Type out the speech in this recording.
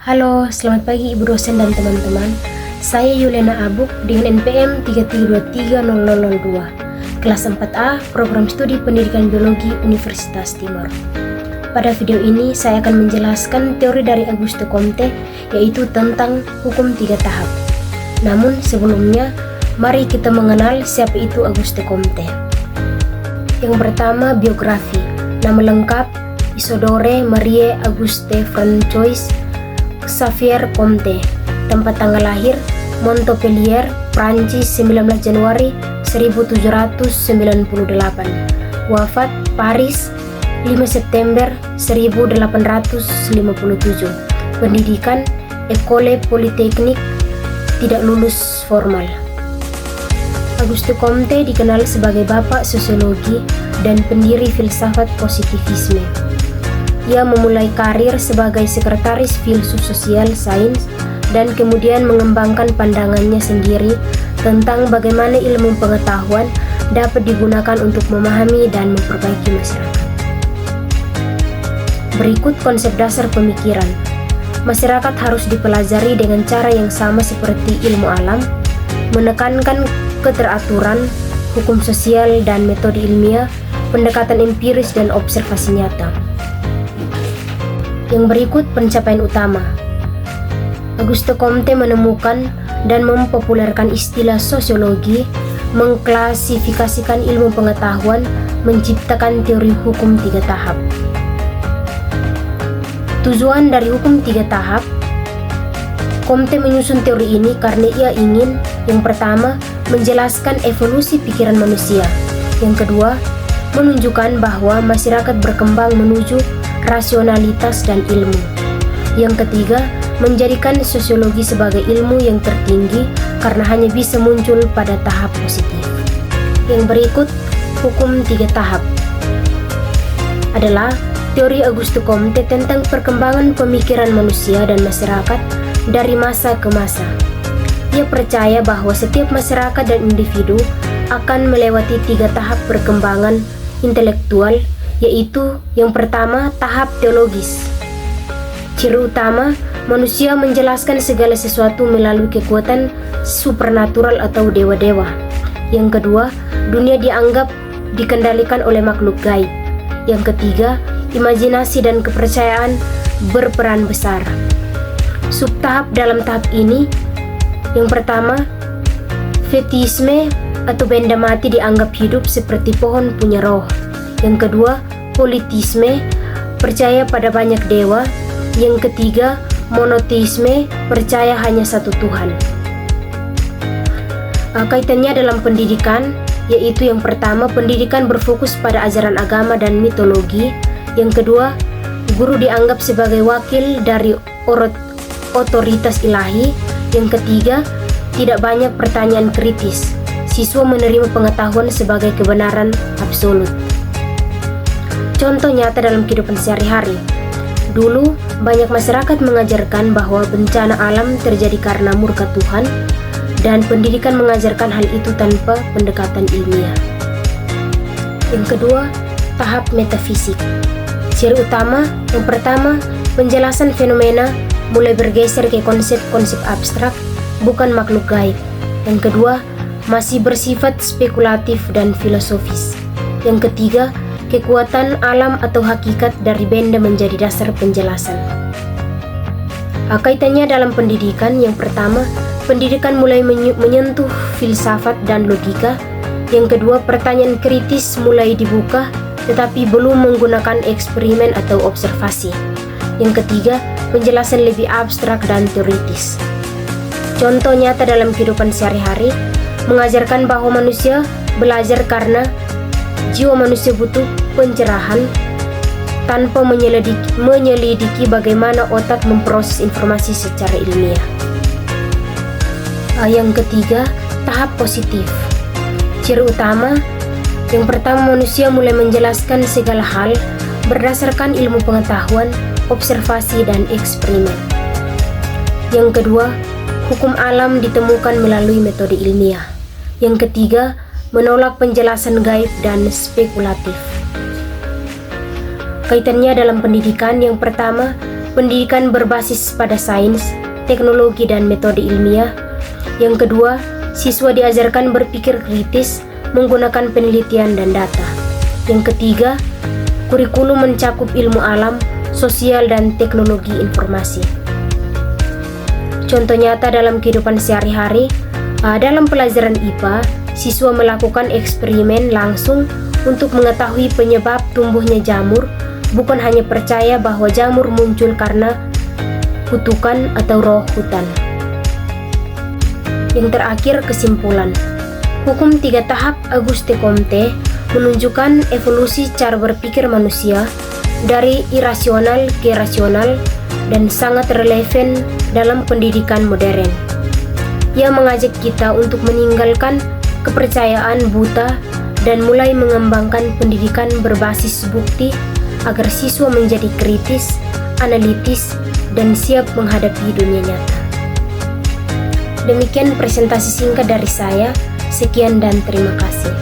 Halo, selamat pagi Ibu dosen dan teman-teman. Saya Yulena Abuk dengan NPM 33230002, kelas 4A, Program Studi Pendidikan Biologi Universitas Timur. Pada video ini saya akan menjelaskan teori dari Auguste Comte, yaitu tentang hukum 3 tahap. Namun sebelumnya, mari kita mengenal siapa itu Auguste Comte. Yang pertama, biografi. Nama lengkap Isidore Marie Auguste François Xavier Comte. Tempat tanggal lahir Montpellier, Prancis, 19 Januari 1798. Wafat Paris 5 September 1857. Pendidikan École Polytechnique, tidak lulus formal. Auguste Comte dikenal sebagai bapak sosiologi dan pendiri filsafat positivisme. Ia memulai karir sebagai sekretaris filsuf sosial sains dan kemudian mengembangkan pandangannya sendiri tentang bagaimana ilmu pengetahuan dapat digunakan untuk memahami dan memperbaiki masyarakat. Berikut konsep dasar pemikiran. Masyarakat harus dipelajari dengan cara yang sama seperti ilmu alam, menekankan keteraturan, hukum sosial dan metode ilmiah, pendekatan empiris dan observasi nyata. Yang berikut pencapaian utama. Auguste Comte menemukan dan mempopulerkan istilah sosiologi, mengklasifikasikan ilmu pengetahuan, menciptakan teori hukum 3 tahap. Tujuan dari hukum 3 tahap, Comte menyusun teori ini karena ia ingin, yang pertama, menjelaskan evolusi pikiran manusia. Yang kedua, menunjukkan bahwa masyarakat berkembang menuju rasionalitas dan ilmu. Yang ketiga, menjadikan sosiologi sebagai ilmu yang tertinggi karena hanya bisa muncul pada tahap positif. Yang berikut, hukum 3 tahap adalah teori Auguste Comte tentang perkembangan pemikiran manusia dan masyarakat dari masa ke masa. Ia percaya bahwa setiap masyarakat dan individu akan melewati 3 tahap perkembangan intelektual, yaitu yang pertama, tahap teologis. Ciri utama, manusia menjelaskan segala sesuatu melalui kekuatan supernatural atau dewa-dewa. Yang kedua, dunia dianggap dikendalikan oleh makhluk gaib. Yang ketiga, imajinasi dan kepercayaan berperan besar. Subtahap dalam tahap ini, yang pertama, fetisme atau benda mati dianggap hidup seperti pohon punya roh. Yang kedua, politisme, percaya pada banyak dewa. Yang ketiga, monoteisme, percaya hanya satu Tuhan. Kaitannya dalam pendidikan, yaitu yang pertama, pendidikan berfokus pada ajaran agama dan mitologi. Yang kedua, guru dianggap sebagai wakil dari otoritas ilahi. Yang ketiga, tidak banyak pertanyaan kritis. Siswa menerima pengetahuan sebagai kebenaran absolut. Contoh nyata dalam kehidupan sehari-hari. Dulu, banyak masyarakat mengajarkan bahwa bencana alam terjadi karena murka Tuhan, dan pendidikan mengajarkan hal itu tanpa pendekatan ilmiah. Yang kedua, tahap metafisik. Ciri utama, yang pertama, penjelasan fenomena mulai bergeser ke konsep-konsep abstrak, bukan makhluk gaib. Yang kedua, masih bersifat spekulatif dan filosofis. Yang ketiga, kekuatan alam atau hakikat dari benda menjadi dasar penjelasan. Kaitannya dalam pendidikan, yang pertama, pendidikan mulai menyentuh filsafat dan logika. Yang kedua, pertanyaan kritis mulai dibuka, tetapi belum menggunakan eksperimen atau observasi. Yang ketiga, penjelasan lebih abstrak dan teoritis. Contoh nyata dalam kehidupan sehari-hari, mengajarkan bahwa manusia belajar karena jiwa manusia butuh pencerahan tanpa menyelidiki bagaimana otak memproses informasi secara ilmiah. Yang ketiga, tahap positif. Ciri utama, yang pertama, manusia mulai menjelaskan segala hal berdasarkan ilmu pengetahuan, observasi, dan eksperimen. Yang kedua, hukum alam ditemukan melalui metode ilmiah. Yang ketiga, menolak penjelasan gaib dan spekulatif. Kaitannya dalam pendidikan, yang pertama, pendidikan berbasis pada sains, teknologi, dan metode ilmiah. Yang kedua, siswa diajarkan berpikir kritis menggunakan penelitian dan data. Yang ketiga, kurikulum mencakup ilmu alam, sosial, dan teknologi informasi. Contoh nyata dalam kehidupan sehari-hari, dalam pelajaran IPA, siswa melakukan eksperimen langsung untuk mengetahui penyebab tumbuhnya jamur, bukan hanya percaya bahwa jamur muncul karena kutukan atau roh hutan. Yang terakhir, kesimpulan. Hukum 3 tahap Auguste Comte menunjukkan evolusi cara berpikir manusia dari irasional ke rasional dan sangat relevan dalam pendidikan modern. Ia mengajak kita untuk meninggalkan kepercayaan buta dan mulai mengembangkan pendidikan berbasis bukti agar siswa menjadi kritis, analitis, dan siap menghadapi dunia nyata. Demikian presentasi singkat dari saya. Sekian dan terima kasih.